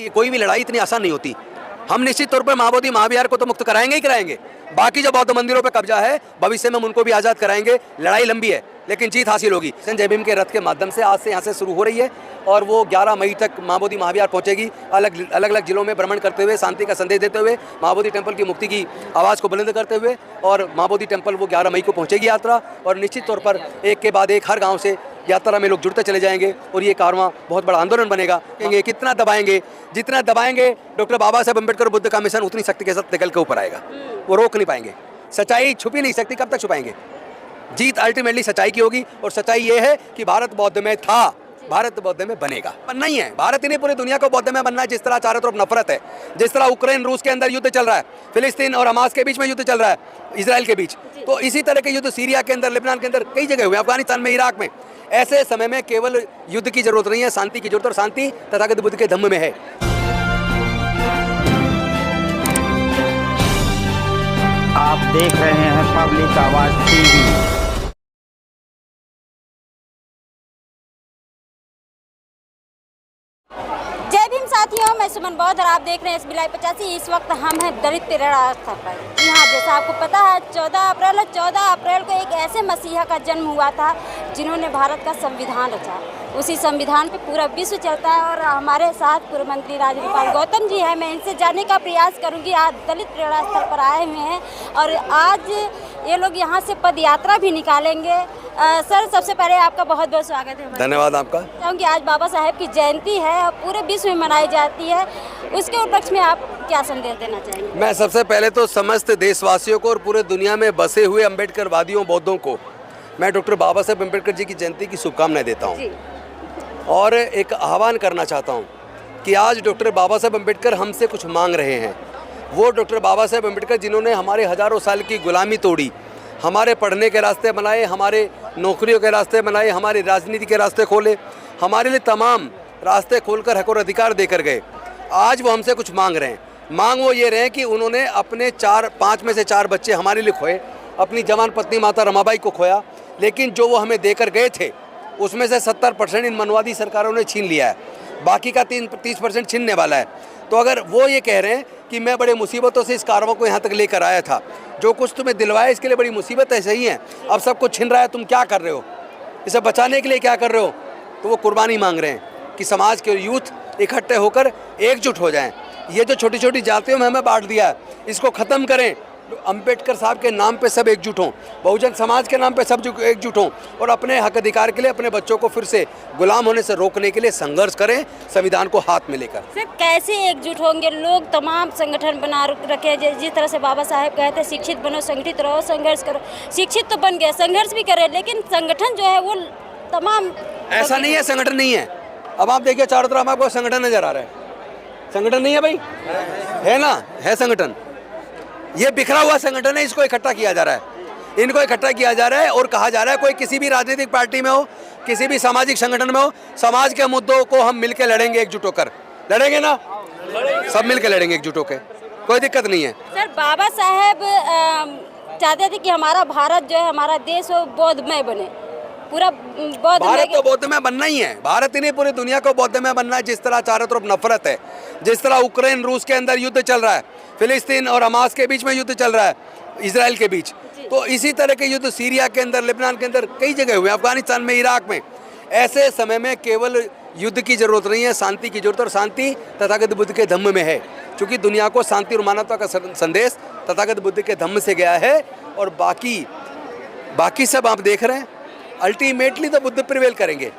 कोई भी लड़ाई इतनी आसान नहीं होती। हम निश्चित तौर पर महाबोधि महाविहार को तो मुक्त कराएंगे ही कराएंगे। बाकी जो बौद्ध मंदिरों पर कब्जा है भविष्य में हम उनको भी आज़ाद कराएंगे। लड़ाई लंबी है लेकिन जीत हासिल होगी। जय भीम के रथ के माध्यम से आज से यहाँ से शुरू हो रही है और वो 11 मई तक महाबोधि महाविहार पहुँचेगी। अलग अलग जिलों में भ्रमण करते हुए शांति का संदेश देते हुए महाबोधि टेम्पल की मुक्ति की आवाज़ को बुलंद करते हुए और महाबोधि टेम्पल वो 11 मई को पहुँचेगी यात्रा। और निश्चित तौर पर एक के बाद एक हर गाँव से यात्रा में लोग जुड़ते चले जाएंगे और ये कारवां बहुत बड़ा आंदोलन बनेगा। कहेंगे कितना दबाएंगे, जितना दबाएंगे डॉक्टर बाबा साहब अम्बेडकर बुद्ध का मिशन उतनी शक्ति के साथ निकल के ऊपर आएगा। वो रोक नहीं पाएंगे। सच्चाई छुप ही नहीं सकती, कब तक छुपाएंगे? जीत अल्टीमेटली सच्चाई की होगी और सच्चाई ये है कि भारत बौद्ध में था, भारत बौद्ध में बनेगा। बनना ही है, भारत ही नहीं पूरी दुनिया को बौद्ध में बनना है। जिस तरह चारों तरफ नफरत है, जिस तरह यूक्रेन रूस के अंदर युद्ध चल रहा है, फिलिस्तीन और हमास के बीच में युद्ध चल रहा है, इजराइल के बीच, तो इसी तरह के युद्ध सीरिया के अंदर, लेबनान के अंदर कई जगह हुए, अफगानिस्तान में, इराक में। ऐसे समय में केवल युद्ध की जरूरत नहीं है, शांति की जरूरत, और शांति तथागत बुद्ध के धम्म में है। आप देख रहे हैं पब्लिक आवाज टीवी। जय भीम साथियों, मैं सुमन बौद्ध और आप देख रहे हैं SB Live 85। इस वक्त हम हैं दलित प्रेरणा स्थल पर। जी हाँ, जैसा आपको पता है 14 अप्रैल को एक ऐसे मसीहा का जन्म हुआ था जिन्होंने भारत का संविधान रचा। उसी संविधान पे पूरा विश्व चलता है और हमारे साथ पूर्व मंत्री राजगोपाल गौतम जी हैं। मैं इनसे जानने का प्रयास करूंगी। आज दलित प्रेरणा स्थल पर आए हुए हैं और आज ये लोग यहाँ से पद यात्रा भी निकालेंगे। सर, सबसे पहले आपका बहुत बहुत स्वागत है। धन्यवाद आपका। क्योंकि आज बाबा साहेब की जयंती है और पूरे विश्व में मनाई जाती है, उसके उपलक्ष्य में आप क्या संदेश देना चाहेंगे? मैं सबसे पहले तो समस्त देशवासियों को और पूरे दुनिया में बसे हुए अम्बेडकर वादियों, बौद्धों को मैं डॉक्टर बाबा साहेब अम्बेडकर जी की जयंती की शुभकामनाएं देता हूँ और एक आह्वान करना चाहता हूँ कि आज डॉक्टर बाबा साहेब अम्बेडकर हमसे कुछ मांग रहे हैं। वो डॉक्टर बाबा साहेब अम्बेडकर जिन्होंने हमारे हज़ारों साल की गुलामी तोड़ी, हमारे पढ़ने के रास्ते बनाए, हमारे नौकरियों के रास्ते बनाए, हमारी राजनीति के रास्ते खोले, हमारे लिए तमाम रास्ते खोलकर हक और अधिकार देकर गए। आज वो हमसे कुछ मांग रहे हैं। मांग वो ये रहे कि उन्होंने अपने 5 में से 4 बच्चे हमारे लिए खोए, अपनी जवान पत्नी माता रमाबाई को खोया, लेकिन जो वो हमें देकर गए थे उसमें से 70% इन मनवादी सरकारों ने छीन लिया है, बाकी का 30% छीनने वाला है। तो अगर वो ये कह रहे हैं कि मैं बड़े मुसीबतों से इस कारवां को यहाँ तक लेकर आया था, जो कुछ तुम्हें दिलवाया इसके लिए बड़ी मुसीबत है, सही है, अब सब कुछ छिन रहा है, तुम क्या कर रहे हो, इसे बचाने के लिए क्या कर रहे हो? तो वो कुर्बानी मांग रहे हैं कि समाज के यूथ इकट्ठे होकर एकजुट हो जाएं। ये जो छोटी छोटी जातियों में हमें बांट दिया है, इसको ख़त्म करें। अम्बेडकर साहब के नाम पे सब एकजुट हों, बहुजन समाज के नाम पे सब एकजुट हों और अपने हक अधिकार के लिए अपने बच्चों को फिर से गुलाम होने से रोकने के लिए संघर्ष करें, संविधान को हाथ में लेकर। सर, कैसे एकजुट होंगे? लोग तमाम संगठन बना रखे हैं, जिस तरह से बाबा साहेब कहते हैं शिक्षित बनो, संगठित रहो, संघर्ष करो। शिक्षित तो बन गए, संघर्ष भी करें, लेकिन संगठन जो है वो तमाम ऐसा नहीं है, संगठन नहीं है। अब आप देखिए चारों तरफ आपको संगठन नजर आ रहा है, संगठन नहीं है भाई, है ना, है संगठन। ये बिखरा हुआ संगठन है, इसको इकट्ठा किया जा रहा है, इनको इकट्ठा किया जा रहा है और कहा जा रहा है कोई किसी भी राजनीतिक पार्टी में हो, किसी भी सामाजिक संगठन में हो, समाज के मुद्दों को हम मिलकर लड़ेंगे, एकजुट होकर लड़ेंगे ना, सब मिलकर लड़ेंगे एकजुट होकर, कोई दिक्कत नहीं है। सर, बाबा साहेब चाहते थे कि हमारा भारत जो है, हमारा देश वो बौद्धमय बने, पूरा बौद्ध। भारत तो बौद्ध में बनना ही है, भारत ही नहीं पूरी दुनिया को बौद्ध में बनना है। जिस तरह चारों तरफ नफरत है, जिस तरह यूक्रेन रूस के अंदर युद्ध चल रहा है, फिलिस्तीन और हमास के बीच में युद्ध चल रहा है, इजराइल के बीच, तो इसी तरह के युद्ध सीरिया के अंदर, लेबनान के अंदर कई जगह हुए, अफगानिस्तान में, इराक में। ऐसे समय में केवल युद्ध की जरूरत नहीं है, शांति की जरूरत, और शांति तथागत बुद्ध के धम्म में है। क्योंकि दुनिया को शांति और मानवता का संदेश तथागत बुद्ध के धम्म से गया है और बाकी सब आप देख रहे हैं, अल्टीमेटली तो बुद्ध प्रिवेल करेंगे।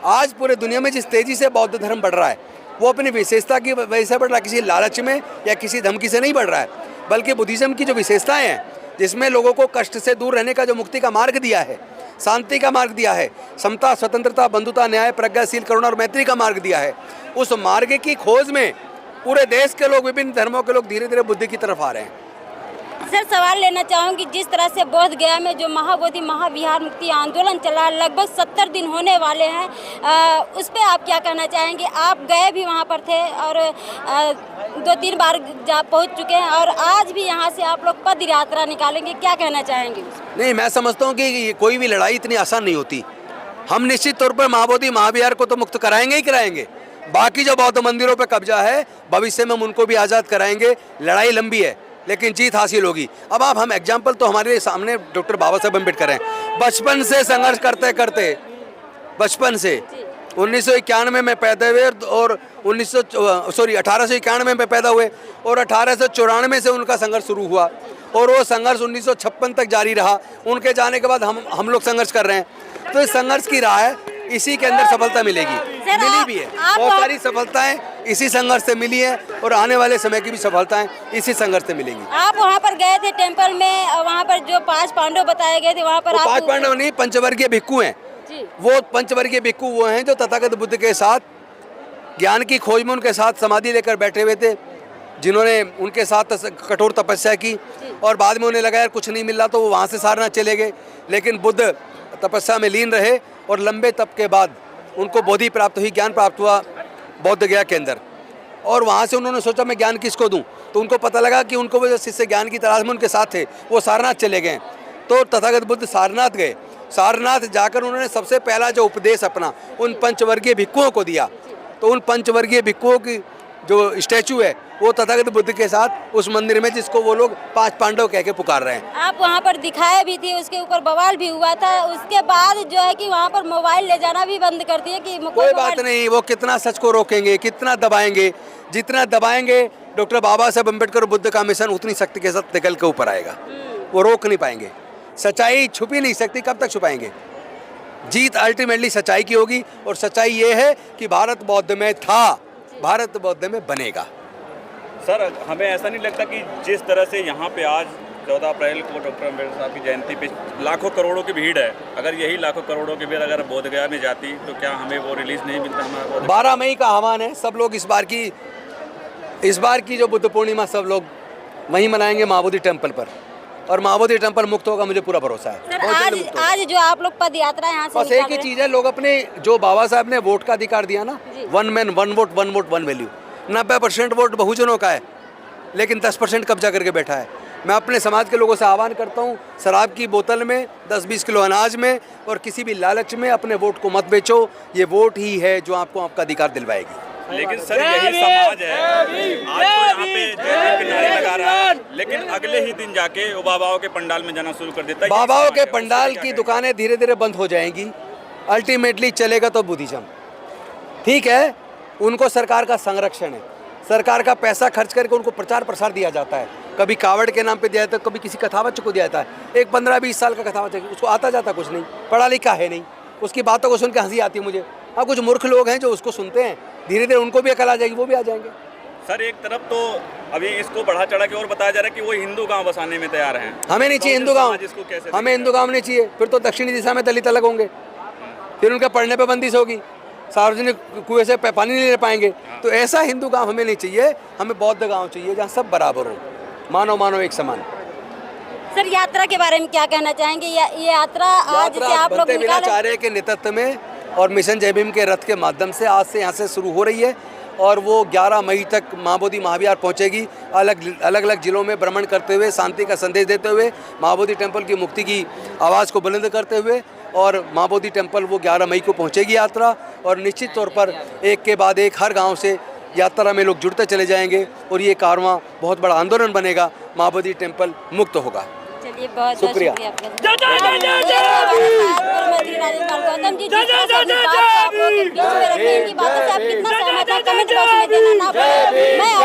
आज पूरे दुनिया में जिस तेज़ी से बौद्ध धर्म बढ़ रहा है, वो अपनी विशेषता की वजह से बढ़ रहा है, किसी लालच में या किसी धमकी से नहीं बढ़ रहा है, बल्कि बुद्धिज़्म की जो विशेषताएं हैं, जिसमें लोगों को कष्ट से दूर रहने का जो मुक्ति का मार्ग दिया है, शांति का मार्ग दिया है, समता, स्वतंत्रता, बंधुता, न्याय, प्रज्ञाशील, करुणा और मैत्री का मार्ग दिया है, उस मार्ग की खोज में पूरे देश के लोग, विभिन्न धर्मों के लोग धीरे धीरे बुद्ध की तरफ आ रहे हैं। सर, सवाल लेना चाहूँगी, जिस तरह से बोध गया में जो महाबोधि महाविहार मुक्ति आंदोलन चला, लगभग 70 दिन होने वाले हैं, उस पर आप क्या कहना चाहेंगे? आप गए भी वहाँ पर थे और 2-3 बार जा पहुँच चुके हैं और आज भी यहाँ से आप लोग पद यात्रा निकालेंगे, क्या कहना चाहेंगे? नहीं, मैं समझता हूँ कि कोई भी लड़ाई इतनी आसान नहीं होती। हम निश्चित तौर पर महाबोधि महाविहार को तो मुक्त कराएंगे ही कराएंगे। बाकी जो बौद्ध मंदिरों पे कब्जा है, भविष्य में हम उनको भी आज़ाद कराएंगे। लड़ाई लंबी है लेकिन जीत हासिल होगी। अब आप हम एग्जाम्पल तो हमारे सामने डॉक्टर बाबा साहब अम्बेडकर हैं। बचपन से संघर्ष करते करते, बचपन से 1991 में पैदा हुए और 1891 में पैदा हुए और 1894 से उनका संघर्ष शुरू हुआ और वो संघर्ष 1956 तक जारी रहा। उनके जाने के बाद हम लोग संघर्ष कर रहे हैं। तो इस संघर्ष की राह है, इसी के अंदर सफलता मिलेगी, मिली भी है। बहुत सारी सफलताएं इसी संघर्ष से मिली है और आने वाले समय की भी सफलताएं इसी संघर्ष से मिलेंगी। आप वहाँ पर गए थे टेम्पल में, वहाँ पर जो 5 पांडव बताए गए थे, वहाँ पर आप 5 पांडव नहीं, पंचवर्गीय भिक्खु हैं। वो पंचवर्गीय भिक्खु वो हैं जो तथागत बुद्ध के साथ ज्ञान की खोज में उनके साथ समाधि लेकर बैठे हुए थे, जिन्होंने उनके साथ कठोर तपस्या की और बाद में उन्हें लगा यार कुछ नहीं मिल रहा तो वो वहाँ से सारनाथ चले गए। लेकिन बुद्ध तपस्या में लीन रहे और लंबे तप के बाद उनको बोधि प्राप्त हुई, ज्ञान प्राप्त हुआ बौद्ध गया के अंदर। और वहाँ से उन्होंने सोचा मैं ज्ञान किसको दूँ, तो उनको पता लगा कि उनको वो जो शिष्य ज्ञान की तलाश में उनके साथ थे वो सारनाथ चले गए। तो तथागत बुद्ध सारनाथ गए। सारनाथ जाकर उन्होंने सबसे पहला जो उपदेश अपना उन पंचवर्गीय भिक्खुओं को दिया। तो उन पंचवर्गीय भिक्खुओं की जो स्टैचू है वो तथागत बुद्ध के साथ उस मंदिर में, जिसको वो लोग 5 पांडव कह के पुकार रहे हैं। आप वहाँ पर दिखाए भी थे, उसके ऊपर बवाल भी हुआ था। उसके बाद जो है कि वहाँ पर मोबाइल ले जाना भी बंद कर दिया कि कोई बात नहीं, वो कितना सच को रोकेंगे, कितना दबाएंगे, जितना दबाएंगे डॉक्टर बाबा साहब अम्बेडकर बुद्ध का मिशन उतनी शक्ति के साथ निकल के ऊपर आएगा। वो रोक नहीं पाएंगे, सच्चाई छुपी नहीं सकती, कब तक छुपाएंगे। जीत अल्टीमेटली सच्चाई की होगी और सच्चाई ये है कि भारत बौद्ध में था, भारत बौद्ध में बनेगा। सर, हमें ऐसा नहीं लगता कि जिस तरह से यहाँ पे आज 14 अप्रैल को डॉक्टर अम्बेडकर साहब की जयंती पे लाखों करोड़ों की भीड़ है, अगर यही लाखों करोड़ों की भीड़ अगर बोध गया में जाती तो क्या हमें वो रिलीज नहीं मिलता? हमारा 12 मई का आह्वान है, सब लोग इस बार की जो बुद्ध पूर्णिमा सब लोग वहीं मनाएंगे महाबोधि टेम्पल पर, और महाबोधि टेम्पल मुक्त होगा, मुझे पूरा भरोसा है। सर, आज जो आप लोग पद यात्रा यहाँ से बस एक ही चीज़ है, लोग अपने जो बाबा साहब ने वोट का अधिकार दिया ना, 1 man 1 vote 1 vote 1 value, 90% vote बहुजनों का है लेकिन 10% कब्जा करके बैठा है। मैं अपने समाज के लोगों से आह्वान करता हूँ, शराब की बोतल में 10-20 किलो अनाज में और किसी भी लालच में अपने वोट को मत बेचो। ये वोट ही है जो आपको आपका अधिकार दिलवाएगी। लेकिन सर यही समाज है, आज तो यहाँ पे जय के नारे लगा रहा है, लेकिन अगले ही दिन जाके वो बाबाओं के पंडाल में जाना शुरू कर देता है। बाबाओं के पंडाल की दुकानें धीरे धीरे बंद हो जाएंगी, अल्टीमेटली चलेगा तो बुद्धिज्म। ठीक है, उनको सरकार का संरक्षण है, सरकार का पैसा खर्च करके उनको प्रचार प्रसार दिया जाता है। कभी कावड़ के नाम पे दिया जाता है, कभी किसी कथावच को दिया जाता है। एक 15-20 साल का कथावच है, उसको आता जाता कुछ नहीं, पढ़ा लिखा है नहीं, उसकी बातों को सुन के हंसी आती है मुझे। हाँ, कुछ मूर्ख लोग हैं जो उसको सुनते हैं, धीरे धीरे उनको भी अकल आ जाएगी, वो भी आ जाएंगे। सर, एक तरफ तो अभी इसको बढ़ा चढ़ा के और बताया जा रहा है कि वो हिंदू गांव बसाने में तैयार हैं। हमें नहीं चाहिए हिंदू गांव, हमें हिंदू गांव नहीं चाहिए। फिर तो दक्षिणी दिशा में दलित अलग होंगे, फिर उनके पढ़ने पर बंदिश होगी, सार्वजनिक कुएं से पानी नहीं ले पाएंगे। तो ऐसा हिंदू गांव हमें नहीं चाहिए, हमें बौद्ध गांव चाहिए जहाँ सब बराबर हो, मानव एक समान। सर, यात्रा के बारे में क्या कहना चाहेंगे? ये यात्रा आज से आप लोग विनाचार्य के नेतृत्व में और मिशन जय भीम के रथ के माध्यम से आज से यहाँ से शुरू हो रही है और वो 11 मई तक महाबोधि महाविहार पहुँचेगी। अलग अलग जिलों में भ्रमण करते हुए, शांति का संदेश देते हुए, महाबोधि टेम्पल की मुक्ति की आवाज़ को बुलंद करते हुए, और महाबोधि टेम्पल वो 11 मई को पहुँचेगी यात्रा। और निश्चित तौर पर एक के बाद एक हर गांव से यात्रा में लोग जुड़ते चले जाएंगे और ये कारवां बहुत बड़ा आंदोलन बनेगा, महाबोधि टेम्पल मुक्त होगा। चलिए, बहुत शुक्रिया। मैं